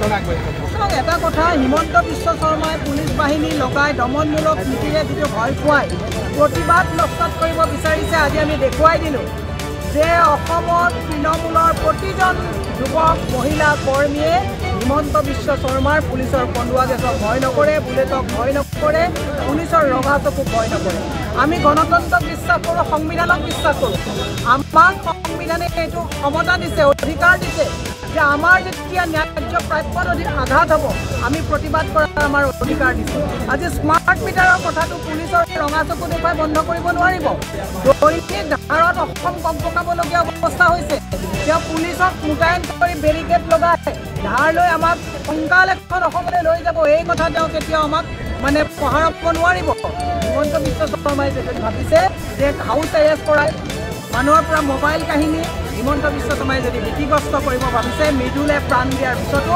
এটা কথা হিমন্ত বিশ্ব শৰ্মাই পুলিচ বাহিনী লগাই দমনমূলক নীতিৰে যিটো ভয় খুৱাই প্ৰতিবাদ নস্বাত কৰিব বিচাৰিছে আজি আমি দেখুৱাই দিলোঁ যে অসমৰ তৃণমূলৰ প্ৰতিজন যুৱক মহিলা কৰ্মীয়ে হিমন্ত বিশ্ব শৰ্মাৰ পুলিচৰ কন্দুৱা গেছক ভয় নকৰে, বুলেটক ভয় নকৰে, পুলিচৰ ৰঙা চকুক ভয় নকৰে। আমি গণতন্ত্ৰক বিশ্বাস কৰোঁ, সংবিধানক বিশ্বাস কৰোঁ। আমাক সংবিধানে এইটো ক্ষমতা দিছে, অধিকাৰ দিছে যে আমাৰ যেতিয়া ন্যায্য প্ৰাপ্যত আঘাত হ'ব আমি প্ৰতিবাদ কৰাৰ আমাৰ অধিকাৰ দিছে। আজি স্মাৰ্ট মিটাৰৰ কথাটো পুলিচৰ ৰঙা চকু দেখুৱাই বন্ধ কৰিব নোৱাৰিব। দৈনিক ধাৰত অসম কঁপকাবলগীয়া অৱস্থা হৈছে। তেওঁ পুলিচক মোতায়েন কৰি বেৰিকেড লগাই ধাৰ লৈ আমাক কংকাল এখন অসমলৈ লৈ যাব, এই কথা তেওঁ কেতিয়াও আমাক পহাৰাব নোৱাৰিব। হিমন্ত বিশ্ব শৰ্মাই যদি ভাবিছে যে হাউচ এৰেষ্ট কৰাই মানুহৰ পৰা মোবাইল কাহিনী হিমন্ত বিশ্ব শৰ্মাই যদি ভীতিগ্ৰস্ত কৰিব ভাবিছে, মৃদুলে প্ৰাণ দিয়াৰ পিছতো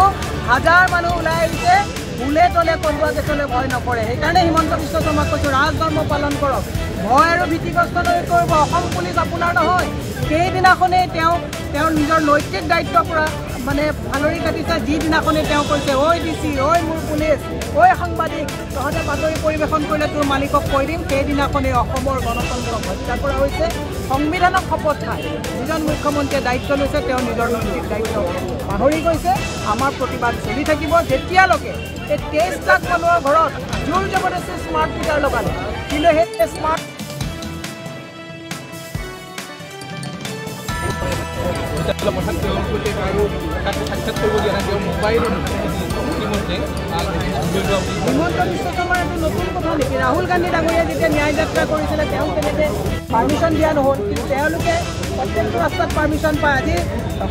হাজাৰ মানুহ ওলাই আহিছে, বুলেটলে কন্দুৱা গেছলৈ ভয় নকৰে। সেইকাৰণে হিমন্ত বিশ্ব শৰ্মাক কৈছোঁ ৰাজধৰ্ম পালন কৰক, ভয় আৰু ভীতিগ্ৰস্ত কৰিব। অসম পুলিচ আপোনাৰ নহয়। সেইদিনাখনেই তেওঁৰ নিজৰ নৈতিক দায়িত্বৰ পৰা ফালৰি কাটিছে, যিদিনাখনেই তেওঁ কৈছে ঐ DC, ঐ মোৰ পুলিচ, ঐ সাংবাদিক, তহঁতে বাতৰি পৰিৱেশন কৰিলে তোৰ মালিকক কৈ দিম। সেইদিনাখনেই অসমৰ গণতন্ত্ৰক হত্যা কৰা হৈছে। সংবিধানক শপত খাই যিজন মুখ্যমন্ত্ৰীয়ে দায়িত্ব লৈছে তেওঁ নিজৰ নৈতিক দায়িত্ব পাহৰি গৈছে। আমাৰ প্ৰতিবাদ চলি থাকিব যেতিয়ালৈকে এই 23 লাখ মানুহৰ ঘৰত জোৰ জবৰদস্তি স্মাৰ্ট মিটাৰ লগালে, কিন্তু সেই স্মাৰ্ট হিমন্ত বিশ্ব শৰ্মাৰ এইটো নতুন কথা নেকি? ৰাহুল গান্ধী ডাঙৰীয়াই যেতিয়া ন্যায় যাত্ৰা কৰিছিলে তেওঁ তেনেকৈ পাৰ্মিশ্যন দিয়া নহ'ল, কিন্তু তেওঁলোকে প্ৰত্যেকটো ৰাস্তাত পাৰ্মিশ্যন পায়। আজি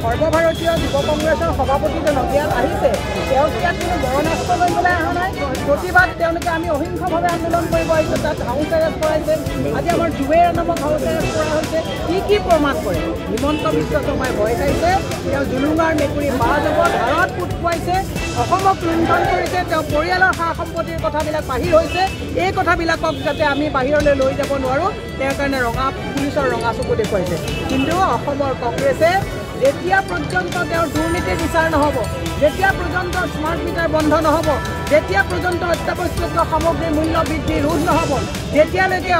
সৰ্বভাৰতীয় যুৱ কংগ্ৰেছৰ সভাপতিজনক ইয়াত আহিছে, তেওঁক ইয়াত কোনো বৰণাস্ত্ৰ লৈ পেলাই অহা নাই। প্ৰতিবাদ তেওঁলোকে আমি অহিংসভাৱে আন্দোলন কৰিব আহিছোঁ, তাত হাউচ এৰেষ্ট কৰাইছে। আজি আমাৰ জুবেৰ নামক হাউচ এৰেষ্ট কৰা হৈছে। কি প্ৰমাণ কৰে? হিমন্ত বিশ্ব শৰ্মাই ভয় খাইছে, তেওঁ জুলুঙাৰ মেকুৰী বাজ হ'ব, ধাৰত পুত খুৱাইছে, অসমক লুণ্ঠন কৰিছে, তেওঁ পৰিয়ালৰ সা সম্পত্তিৰ কথাবিলাক বাহিৰ হৈছে। এই কথাবিলাকক যাতে আমি বাহিৰলৈ লৈ যাব নোৱাৰোঁ তেওঁৰ কাৰণে পুলিচৰ ৰঙা চকু দেখুৱাইছে। কিন্তু অসমৰ কংগ্ৰেছে যেতিয়া পৰ্যন্ত তেওঁৰ দুৰ্নীতি বিচাৰ নহ'ব, যেতিয়া পৰ্যন্ত স্মাৰ্ট মিটাৰ বন্ধ নহ'ব, যেতিয়া পৰ্যন্ত অত্যাৱশ্যকীয় সামগ্ৰীৰ মূল্য বৃদ্ধি ৰোধ নহ'ব, যেতিয়ালৈকে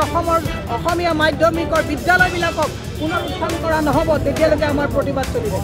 অসমীয়া মাধ্যমিকৰ বিদ্যালয়বিলাকক পুনৰুত্থান কৰা নহ'ব, তেতিয়ালৈকে আমাৰ প্ৰতিবাদ চলিব।